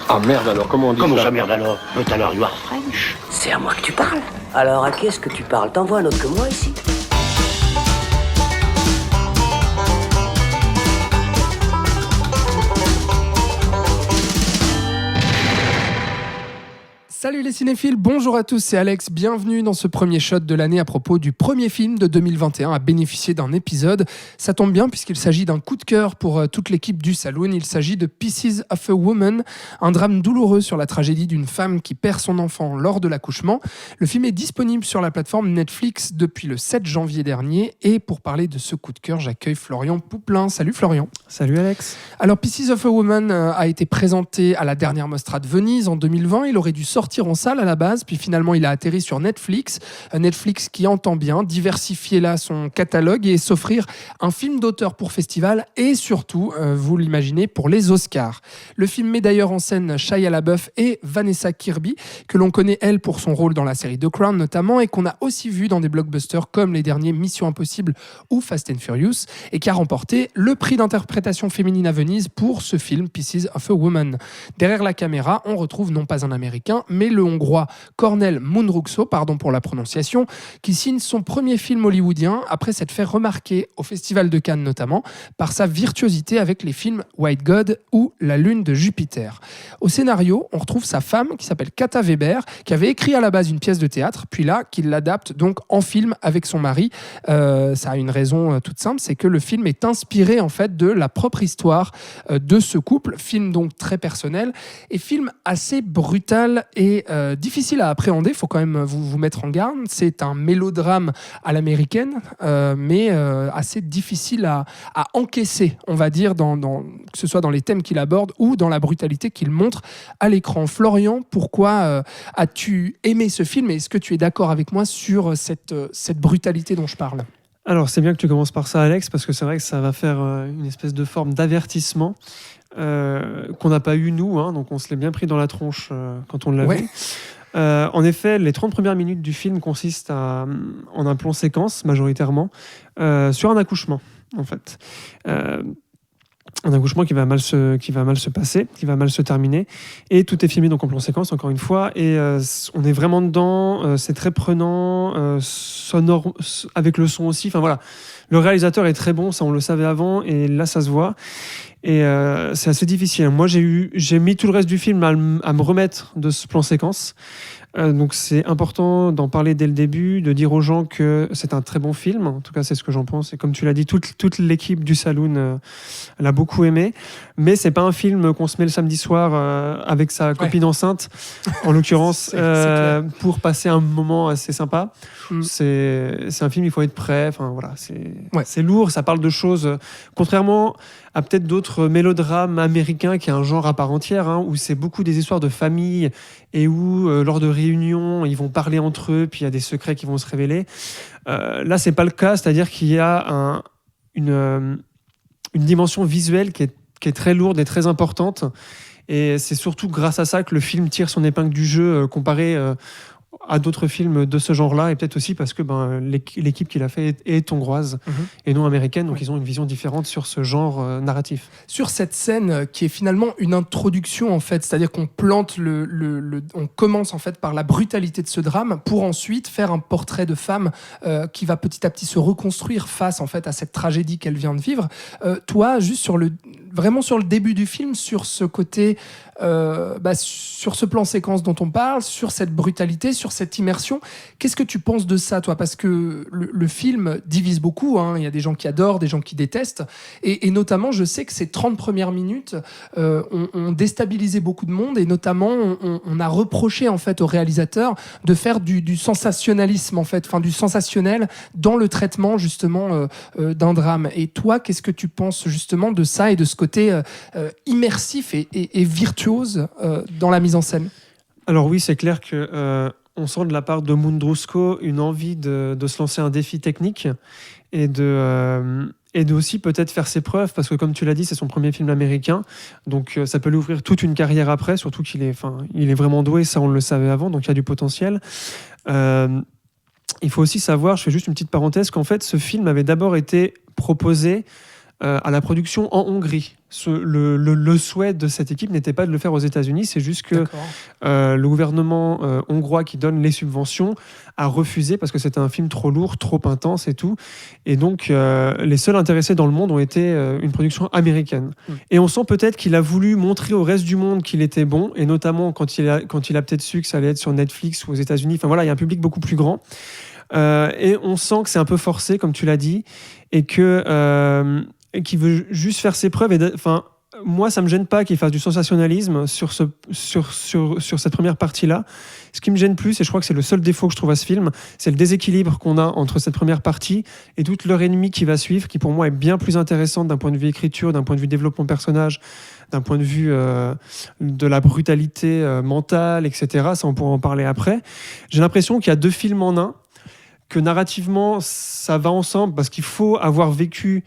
Ah merde alors, comment on dit Comment ça? ça merde alors? But alors you are French. C'est à moi que tu parles. Alors à qui est-ce que tu parles? T'en vois un autre que moi ici? Salut les cinéphiles, bonjour à tous, c'est Alex, bienvenue dans ce premier shot de l'année à propos du premier film de 2021 à bénéficier d'un épisode. Ça tombe bien puisqu'il s'agit d'un coup de cœur pour toute l'équipe du Saloon, il s'agit de Pieces of a Woman, un drame douloureux sur la tragédie d'une femme qui perd son enfant lors de l'accouchement. Le film est disponible sur la plateforme Netflix depuis le 7 janvier dernier et pour parler de ce coup de cœur, j'accueille Florian Pouplin. Salut Florian. Salut Alex. Alors Pieces of a Woman a été présenté à la dernière Mostra de Venise en 2020, il aurait dû sortir en salle à la base, puis finalement il a atterri sur Netflix. Netflix qui entend bien diversifier là son catalogue et s'offrir un film d'auteur pour festival et surtout, vous l'imaginez, pour les Oscars. Le film met d'ailleurs en scène Shia LaBeouf et Vanessa Kirby, que l'on connaît elle pour son rôle dans la série The Crown notamment et qu'on a aussi vu dans des blockbusters comme les derniers Mission Impossible ou Fast and Furious et qui a remporté le prix d'interprétation féminine à Venise pour ce film Pieces of a Woman. Derrière la caméra, on retrouve non pas un Américain, mais le Hongrois Cornel Mundruczó, pardon pour la prononciation, qui signe son premier film hollywoodien après s'être fait remarquer au Festival de Cannes notamment par sa virtuosité avec les films White God ou La Lune de Jupiter. Au scénario, on retrouve sa femme qui s'appelle Kata Weber, qui avait écrit à la base une pièce de théâtre, puis là, qu'il l'adapte donc en film avec son mari. Ça a une raison toute simple, c'est que le film est inspiré en fait de la propre histoire de ce couple, film donc très personnel et film assez brutal et difficile à appréhender, il faut quand même vous mettre en garde. C'est un mélodrame à l'américaine, mais assez difficile à encaisser, on va dire, que ce soit dans les thèmes qu'il aborde ou dans la brutalité qu'il montre à l'écran. Florian, pourquoi as-tu aimé ce film et est-ce que tu es d'accord avec moi sur cette brutalité dont je parle ? Alors c'est bien que tu commences par ça Alex, parce que c'est vrai que ça va faire une espèce de forme d'avertissement qu'on n'a pas eu nous, hein, donc on se l'est bien pris dans la tronche quand on l'a vu. En effet, les 30 premières minutes du film consistent en un plan séquence majoritairement sur un accouchement en fait. Un accouchement qui va mal se passer, qui va mal se terminer, et tout est filmé donc en plan séquence encore une fois, et on est vraiment dedans, c'est très prenant, sonore avec le son aussi, enfin voilà, le réalisateur est très bon, ça on le savait avant, et là ça se voit, et c'est assez difficile. Moi j'ai mis tout le reste du film à me remettre de ce plan séquence. Donc c'est important d'en parler dès le début, de dire aux gens que c'est un très bon film, en tout cas c'est ce que j'en pense, et comme tu l'as dit, toute l'équipe du Saloon l'a beaucoup aimé, mais c'est pas un film qu'on se met le samedi soir avec sa copine enceinte, en l'occurrence, c'est pour passer un moment assez sympa. C'est un film, il faut être prêt, enfin voilà, c'est lourd, ça parle de choses, contrairement à peut-être d'autres mélodrames américains qui est un genre à part entière, hein, où c'est beaucoup des histoires de famille et où lors de réunions ils vont parler entre eux, puis il y a des secrets qui vont se révéler. Là c'est pas le cas, c'est-à-dire qu'il y a une dimension visuelle qui est très lourde et très importante, et c'est surtout grâce à ça que le film tire son épingle du jeu comparé à d'autres films de ce genre-là, et peut-être aussi parce que l'équipe qui l'a fait est hongroise et non américaine, donc ils ont une vision différente sur ce genre narratif. Sur cette scène qui est finalement une introduction en fait, c'est-à-dire qu'on plante on commence en fait par la brutalité de ce drame pour ensuite faire un portrait de femme qui va petit à petit se reconstruire face en fait à cette tragédie qu'elle vient de vivre. Toi, juste vraiment sur le début du film, sur ce côté, sur ce plan séquence dont on parle, sur cette brutalité, sur cette immersion, qu'est-ce que tu penses de ça, toi ? Parce que le film divise beaucoup, hein. Il y a des gens qui adorent, des gens qui détestent, et notamment, je sais que ces 30 premières minutes ont déstabilisé beaucoup de monde, et notamment, on a reproché en fait au réalisateur de faire du sensationnalisme, en fait, enfin du sensationnel dans le traitement justement d'un drame. Et toi, qu'est-ce que tu penses justement de ça et de ce côté immersif et virtuose dans la mise en scène ? Alors oui, c'est clair que on sent de la part de Mundruczó une envie de se lancer un défi technique et de aussi peut-être faire ses preuves, parce que comme tu l'as dit, c'est son premier film américain, donc ça peut lui ouvrir toute une carrière après, surtout qu'il est vraiment doué, ça on le savait avant, donc il y a du potentiel. Il faut aussi savoir, je fais juste une petite parenthèse, qu'en fait ce film avait d'abord été proposé à la production en Hongrie. Le souhait de cette équipe n'était pas de le faire aux États-Unis, c'est juste que le gouvernement hongrois qui donne les subventions a refusé parce que c'était un film trop lourd, trop intense et tout. Et donc, les seuls intéressés dans le monde ont été une production américaine. Et on sent peut-être qu'il a voulu montrer au reste du monde qu'il était bon, et notamment quand il a peut-être su que ça allait être sur Netflix ou aux États-Unis. Enfin voilà, il y a un public beaucoup plus grand. Et on sent que c'est un peu forcé, comme tu l'as dit, et qu'il veut juste faire ses preuves. Moi, ça me gêne pas qu'il fasse du sensationnalisme sur cette première partie-là. Ce qui me gêne plus, et je crois que c'est le seul défaut que je trouve à ce film, c'est le déséquilibre qu'on a entre cette première partie et toute l'heure et demie qui va suivre, qui pour moi est bien plus intéressante d'un point de vue écriture, d'un point de vue développement de personnage, d'un point de vue de la brutalité mentale, etc. Ça, on pourra en parler après. J'ai l'impression qu'il y a 2 films en un, que narrativement, ça va ensemble, parce qu'il faut avoir vécu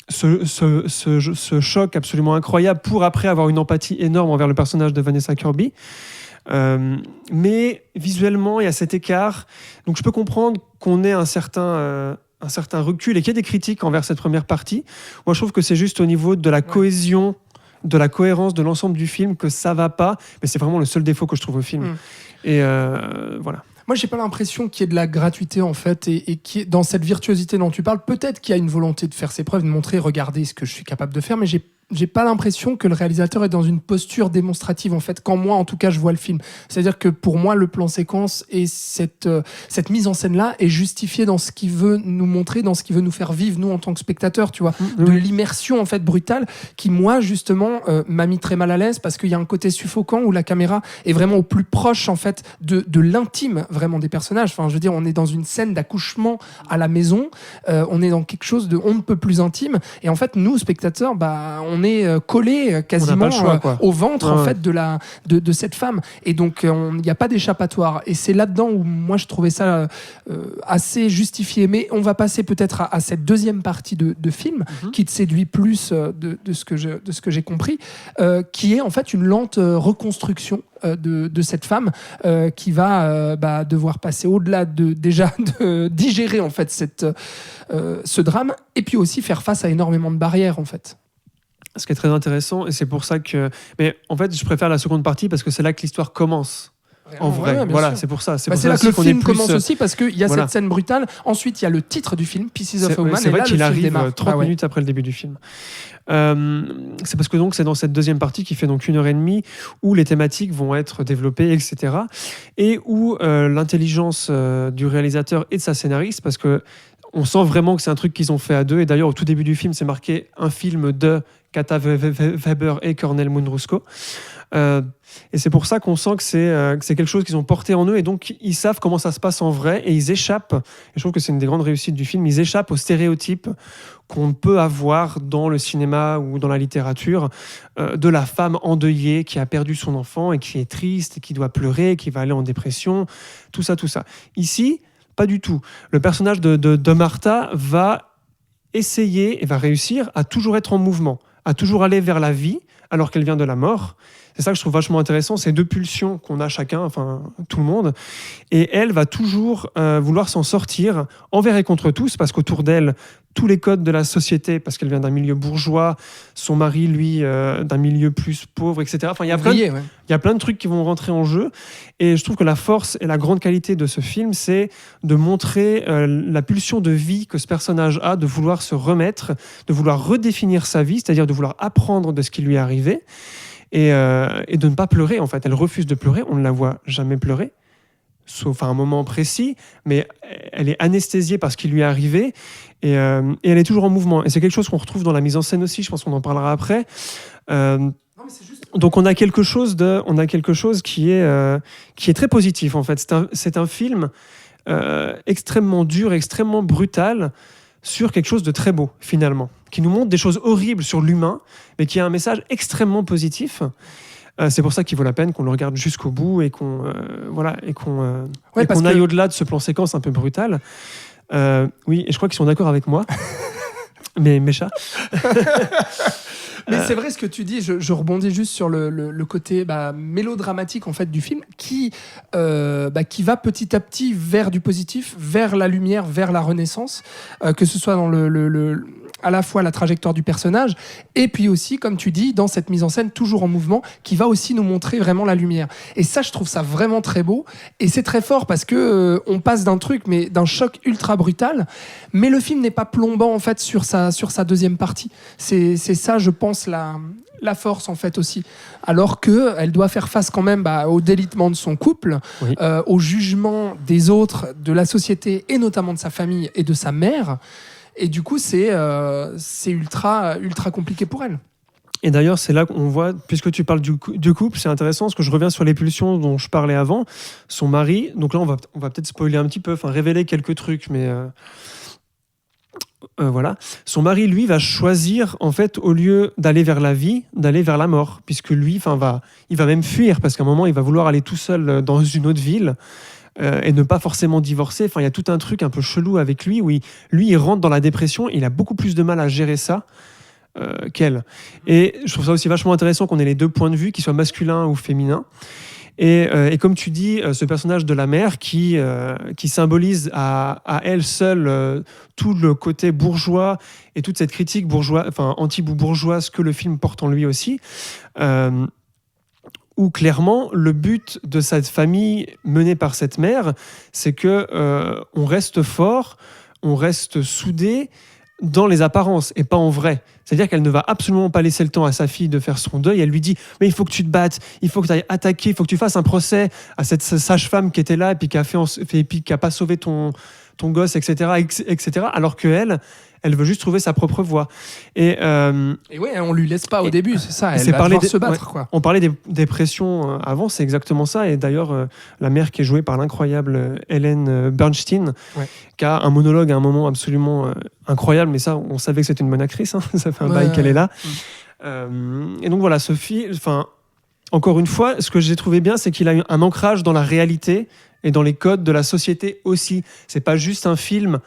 ce choc absolument incroyable pour après avoir une empathie énorme envers le personnage de Vanessa Kirby. Mais visuellement, il y a cet écart. Donc je peux comprendre qu'on ait un certain recul et qu'il y ait des critiques envers cette première partie. Moi, je trouve que c'est juste au niveau de la cohésion, de la cohérence de l'ensemble du film que ça va pas. Mais c'est vraiment le seul défaut que je trouve au film. Et voilà. Moi, j'ai pas l'impression qu'il y ait de la gratuité, en fait, et qui est dans cette virtuosité dont tu parles. Peut-être qu'il y a une volonté de faire ses preuves, de montrer, regardez ce que je suis capable de faire, mais j'ai pas l'impression que le réalisateur est dans une posture démonstrative, en fait, quand moi, en tout cas, je vois le film. C'est-à-dire que pour moi, le plan séquence et cette mise en scène-là est justifiée dans ce qu'il veut nous montrer, dans ce qu'il veut nous faire vivre, nous, en tant que spectateurs, tu vois. De l'immersion, en fait, brutale, qui, moi, justement, m'a mis très mal à l'aise, parce qu'il y a un côté suffocant où la caméra est vraiment au plus proche, en fait, de l'intime, vraiment, des personnages. Enfin, je veux dire, on est dans une scène d'accouchement à la maison, on est dans quelque chose de on ne peut plus intime, et en fait, nous, spectateurs, on est collé quasiment au ventre en fait de cette femme, et donc il n'y a pas d'échappatoire, et c'est là-dedans où moi je trouvais ça assez justifié. Mais on va passer peut-être à cette deuxième partie de film qui te séduit plus de ce que j'ai compris, qui est en fait une lente reconstruction de cette femme qui va devoir passer au-delà de digérer en fait ce drame, et puis aussi faire face à énormément de barrières en fait. Ce qui est très intéressant, et c'est pour ça que... Mais en fait, je préfère la seconde partie parce que c'est là que l'histoire commence. En vrai, voilà, c'est pour ça. C'est là que le film commence aussi, parce qu'il y a cette scène brutale. Ensuite, il y a le titre du film, Pieces of a Woman. C'est vrai qu'il arrive 30 minutes après le début du film. C'est parce que donc, c'est dans cette deuxième partie qui fait donc 1h30 où les thématiques vont être développées, etc. Et où l'intelligence du réalisateur et de sa scénariste, parce que on sent vraiment que c'est un truc qu'ils ont fait à deux. Et d'ailleurs, au tout début du film, c'est marqué un film de Kata Weber et Cornel Mundrusko. Et c'est pour ça qu'on sent que c'est quelque chose qu'ils ont porté en eux. Et donc, ils savent comment ça se passe en vrai. Et ils échappent, et je trouve que c'est une des grandes réussites du film, ils échappent aux stéréotypes qu'on peut avoir dans le cinéma ou dans la littérature de la femme endeuillée qui a perdu son enfant et qui est triste, et qui doit pleurer, qui va aller en dépression, tout ça. Ici, pas du tout. Le personnage de Martha va essayer et va réussir à toujours être en mouvement, à toujours aller vers la vie alors qu'elle vient de la mort. C'est ça que je trouve vachement intéressant, ces deux pulsions qu'on a chacun, enfin tout le monde. Et elle va toujours vouloir s'en sortir envers et contre tous, parce qu'autour d'elle, tous les codes de la société, parce qu'elle vient d'un milieu bourgeois, son mari, lui, d'un milieu plus pauvre, etc. Enfin, il y a plein de trucs qui vont rentrer en jeu. Et je trouve que la force et la grande qualité de ce film, c'est de montrer la pulsion de vie que ce personnage a, de vouloir se remettre, de vouloir redéfinir sa vie, c'est-à-dire de vouloir apprendre de ce qui lui est arrivé. Et de ne pas pleurer, en fait. Elle refuse de pleurer, on ne la voit jamais pleurer, sauf à un moment précis, mais elle est anesthésiée par ce qui lui est arrivé, et elle est toujours en mouvement. Et c'est quelque chose qu'on retrouve dans la mise en scène aussi, je pense qu'on en parlera après. Donc on a quelque chose qui est très positif, en fait. C'est un film extrêmement dur, extrêmement brutal, sur quelque chose de très beau, finalement, qui nous montre des choses horribles sur l'humain, mais qui a un message extrêmement positif. C'est pour ça qu'il vaut la peine qu'on le regarde jusqu'au bout et qu'on aille au-delà de ce plan séquence un peu brutal. Oui, et je crois qu'ils sont d'accord avec moi. mes chats. Mais c'est vrai ce que tu dis, je rebondis juste sur le côté mélodramatique en fait du film qui va petit à petit vers du positif, vers la lumière, vers la renaissance, que ce soit dans à la fois la trajectoire du personnage et puis aussi, comme tu dis, dans cette mise en scène toujours en mouvement, qui va aussi nous montrer vraiment la lumière. Et ça, je trouve ça vraiment très beau. Et c'est très fort parce que on passe d'un d'un choc ultra brutal, mais le film n'est pas plombant en fait sur sa deuxième partie. C'est ça, je pense, la force en fait aussi, alors que elle doit faire face quand même au délitement de son couple, oui. Au jugement des autres, de la société et notamment de sa famille et de sa mère, et du coup c'est ultra compliqué pour elle. Et d'ailleurs, c'est là qu'on voit, puisque tu parles du couple, c'est intéressant parce que je reviens sur les pulsions dont je parlais avant. Son mari, donc là on va peut-être spoiler un petit peu, enfin révéler quelques trucs, mais voilà. Son mari, lui, va choisir, en fait, au lieu d'aller vers la vie, d'aller vers la mort, puisque lui, il va même fuir, parce qu'à un moment, il va vouloir aller tout seul dans une autre ville et ne pas forcément divorcer. Enfin, il y a tout un truc un peu chelou avec lui, où il rentre dans la dépression, il a beaucoup plus de mal à gérer ça qu'elle. Et je trouve ça aussi vachement intéressant qu'on ait les deux points de vue, qu'ils soient masculins ou féminins. Et comme tu dis, ce personnage de la mère qui symbolise à elle seule tout le côté bourgeois et toute cette critique anti-bourgeoise que le film porte en lui aussi, où clairement le but de cette famille menée par cette mère, c'est que on reste fort, on reste soudé dans les apparences et pas en vrai. C'est-à-dire qu'elle ne va absolument pas laisser le temps à sa fille de faire son deuil. Elle lui dit « Mais il faut que tu te battes, il faut que tu ailles attaquer, il faut que tu fasses un procès à cette sage-femme qui était là et puis qui a pas sauvé ton gosse, etc. etc. » Alors qu'elle veut juste trouver sa propre voie. Et ouais, on lui laisse pas au début, c'est ça. Elle va devoir se battre. Ouais. Quoi. On parlait des pressions avant, c'est exactement ça. Et d'ailleurs, la mère qui est jouée par l'incroyable Ellen Bernstein, ouais. Qui a un monologue à un moment absolument incroyable, mais ça, on savait que c'était une bonne actrice. Hein. Ça fait un bail qu'elle est là. Et donc voilà, Sophie, encore une fois, ce que j'ai trouvé bien, c'est qu'il a eu un ancrage dans la réalité et dans les codes de la société aussi. C'est pas juste un film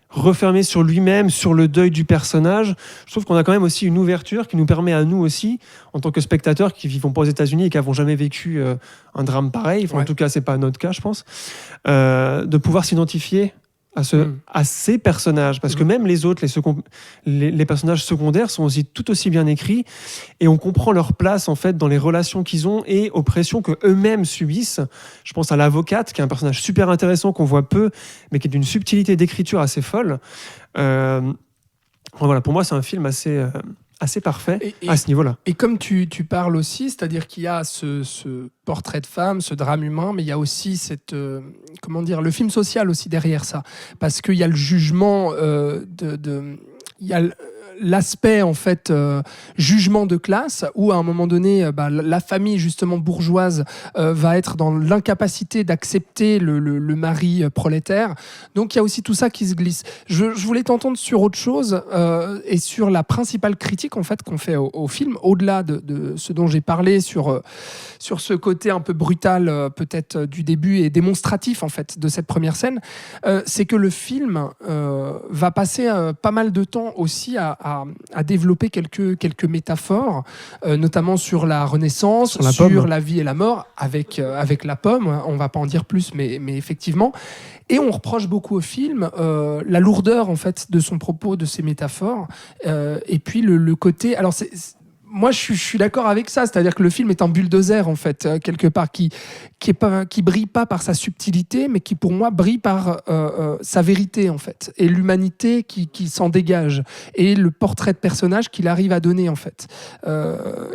refermé sur lui-même, sur le deuil du personnage. Je trouve qu'on a quand même aussi une ouverture qui nous permet à nous aussi, en tant que spectateurs qui vivons pas aux États-Unis et qui n'avons jamais vécu un drame pareil, ouais. En tout cas c'est pas notre cas je pense, de pouvoir s'identifier à ces personnages, parce que même les autres, les personnages secondaires sont aussi tout aussi bien écrits et on comprend leur place en fait dans les relations qu'ils ont et aux pressions que eux-mêmes subissent. Je pense à l'avocate qui est un personnage super intéressant qu'on voit peu mais qui est d'une subtilité d'écriture assez folle. Voilà, pour moi c'est un film assez parfait à ce niveau-là. Et comme tu parles aussi, c'est-à-dire qu'il y a ce portrait de femme, ce drame humain, mais il y a aussi le film social aussi derrière ça, parce qu'il y a le jugement il y a l'aspect en fait jugement de classe où à un moment donné la famille justement bourgeoise va être dans l'incapacité d'accepter le mari prolétaire, donc il y a aussi tout ça qui se glisse. Je voulais t'entendre sur autre chose et sur la principale critique en fait qu'on fait au film, au-delà de ce dont j'ai parlé sur ce côté un peu brutal peut-être du début et démonstratif en fait de cette première scène, c'est que le film va passer pas mal de temps aussi à développer quelques métaphores, notamment sur la Renaissance, sur la vie et la mort, avec la pomme. On ne va pas en dire plus, mais effectivement. Et on reproche beaucoup au film la lourdeur en fait de son propos, de ses métaphores, et puis le côté. Alors moi, je suis d'accord avec ça, c'est-à-dire que le film est un bulldozer en fait, quelque part, qui brille pas par sa subtilité, mais qui pour moi brille par sa vérité en fait, et l'humanité qui s'en dégage, et le portrait de personnage qu'il arrive à donner en fait,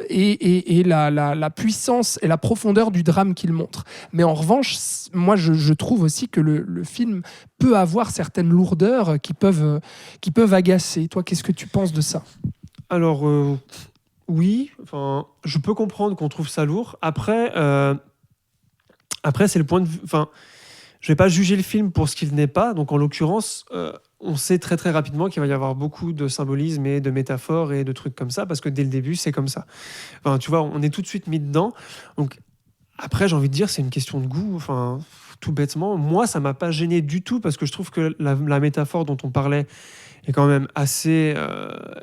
et la puissance et la profondeur du drame qu'il montre. Mais en revanche, moi, je trouve aussi que le film peut avoir certaines lourdeurs qui peuvent agacer. Toi, qu'est-ce que tu penses de ça ? Alors. Oui, je peux comprendre qu'on trouve ça lourd. Après, c'est le point de vue. Je vais pas juger le film pour ce qu'il n'est pas. Donc, en l'occurrence, on sait très très rapidement qu'il va y avoir beaucoup de symbolisme et de métaphores et de trucs comme ça, parce que dès le début, c'est comme ça. Tu vois, on est tout de suite mis dedans. Donc, après, j'ai envie de dire, c'est une question de goût. Tout bêtement, moi, ça m'a pas gêné du tout, parce que je trouve que la métaphore dont on parlait est quand même assez...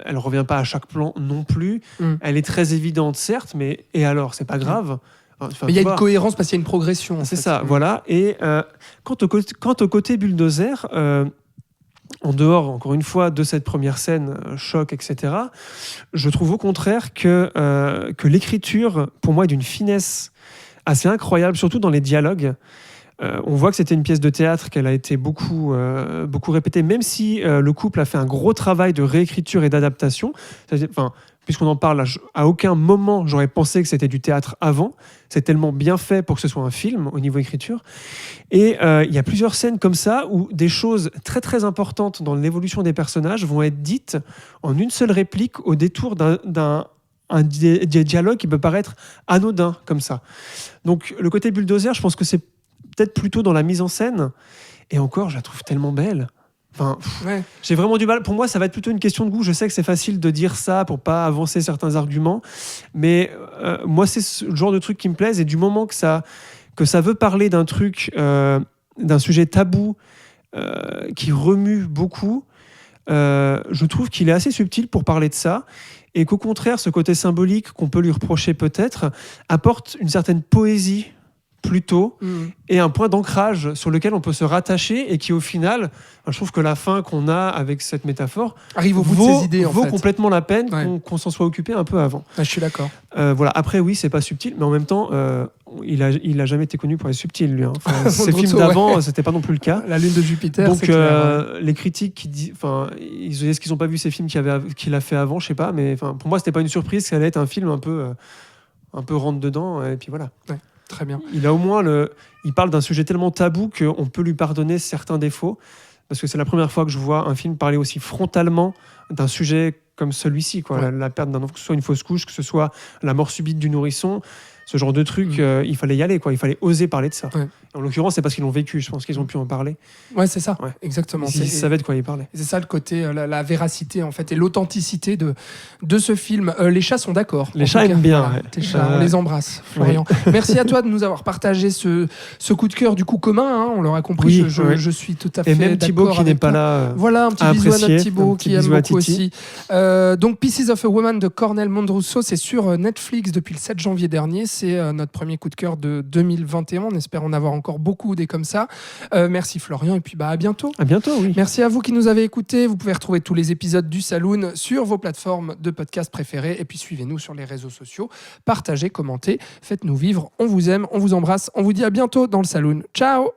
elle revient pas à chaque plan non plus. Elle est très évidente, certes, mais et alors, c'est pas grave. Mais il y a une cohérence parce qu'il y a une progression. C'est ça, voilà. Et quant au côté bulldozer, en dehors, encore une fois, de cette première scène, choc, etc., je trouve au contraire que l'écriture, pour moi, est d'une finesse assez incroyable, surtout dans les dialogues. On voit que c'était une pièce de théâtre qu'elle a été beaucoup répétée, même si le couple a fait un gros travail de réécriture et d'adaptation. Enfin, puisqu'on en parle, à aucun moment j'aurais pensé que c'était du théâtre avant. C'est tellement bien fait pour que ce soit un film au niveau écriture. Et il y a plusieurs scènes comme ça où des choses très très importantes dans l'évolution des personnages vont être dites en une seule réplique au détour d'un dialogue qui peut paraître anodin comme ça. Donc le côté bulldozer, je pense que c'est peut-être plutôt dans la mise en scène. Et encore, je la trouve tellement belle. Enfin, j'ai vraiment du mal. Pour moi, ça va être plutôt une question de goût. Je sais que c'est facile de dire ça pour pas avancer certains arguments, mais moi, c'est le genre de truc qui me plaise. Et du moment que ça veut parler d'un truc, d'un sujet tabou qui remue beaucoup, je trouve qu'il est assez subtil pour parler de ça. Et qu'au contraire, ce côté symbolique qu'on peut lui reprocher peut-être apporte une certaine poésie plutôt, et un point d'ancrage sur lequel on peut se rattacher et qui au final, je trouve que la fin qu'on a avec cette métaphore arrive au bout de ses idées, vaut complètement la peine qu'on s'en soit occupé un peu avant. Je suis d'accord. Voilà. Après oui, c'est pas subtil, mais en même temps il a jamais été connu pour être subtil, lui, hein. Enfin, ses films d'avant, c'était pas non plus le cas. La lune de Jupiter. Donc c'est clair, les critiques qui disent, est-ce qu'ils ont pas vu ces films qu'il a fait avant, je sais pas, mais pour moi c'était pas une surprise, ça allait être un film un peu rentre dedans, et puis voilà. Très bien. Il a au moins il parle d'un sujet tellement tabou qu'on peut lui pardonner certains défauts, parce que c'est la première fois que je vois un film parler aussi frontalement d'un sujet comme celui-ci, quoi. La perte d'un enfant, que ce soit une fausse couche, que ce soit la mort subite du nourrisson, ce genre de truc, il fallait y aller, quoi. Il fallait oser parler de ça. En l'occurrence, c'est parce qu'ils l'ont vécu, je pense qu'ils ont pu en parler. Ouais, c'est ça, exactement. Ils savaient de quoi ils parlaient. C'est ça le côté, la véracité en fait, et l'authenticité de ce film. Les chats sont d'accord. Les chats aiment bien. Voilà, tes chats, on les embrasse, Florian. Merci à toi de nous avoir partagé ce coup de cœur du coup commun, hein, on l'aura compris, je suis tout à fait d'accord. Et même Thibaut qui n'est pas là. Voilà, un petit bisou à notre Thibaut qui aime beaucoup aussi. Donc Pieces of a Woman de Cornel Mondruso, c'est sur Netflix depuis le 7 janvier dernier. C'est notre premier coup de cœur de 2021. On espère en avoir encore beaucoup des comme ça. Merci Florian, et puis à bientôt. À bientôt, oui. Merci à vous qui nous avez écoutés. Vous pouvez retrouver tous les épisodes du Saloon sur vos plateformes de podcast préférées. Et puis suivez-nous sur les réseaux sociaux. Partagez, commentez, faites-nous vivre. On vous aime, on vous embrasse. On vous dit à bientôt dans le Saloon. Ciao!